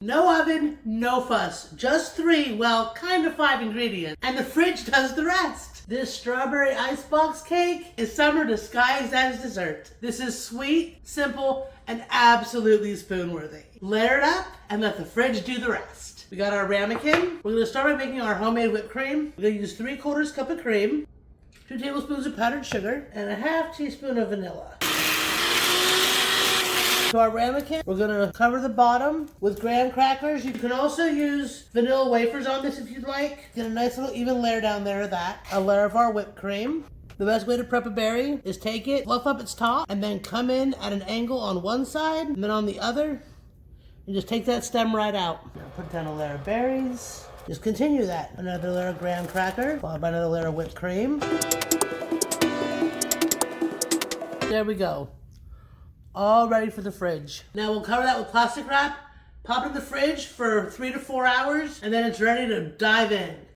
No oven, no fuss. Just 3, well, kind of 5 ingredients. And the fridge does the rest. This strawberry icebox cake is summer disguised as dessert. This is sweet, simple, and absolutely spoon-worthy. Layer it up and let the fridge do the rest. We got our ramekin. We're gonna start by making our homemade whipped cream. We're gonna use 3/4 cup of cream, 2 tablespoons of powdered sugar, and a half teaspoon of vanilla. To our ramekin, we're gonna cover the bottom with graham crackers. You can also use vanilla wafers on this if you'd like. Get a nice little even layer down there of that. A layer of our whipped cream. The best way to prep a berry is take it, fluff up its top, and then come in at an angle on one side, and then on the other, and just take that stem right out. Now put down a layer of berries. Just continue that. Another layer of graham cracker, followed by another layer of whipped cream. There we go. All ready for the fridge. Now we'll cover that with plastic wrap, pop it in the fridge for 3 to 4 hours, and then it's ready to dive in.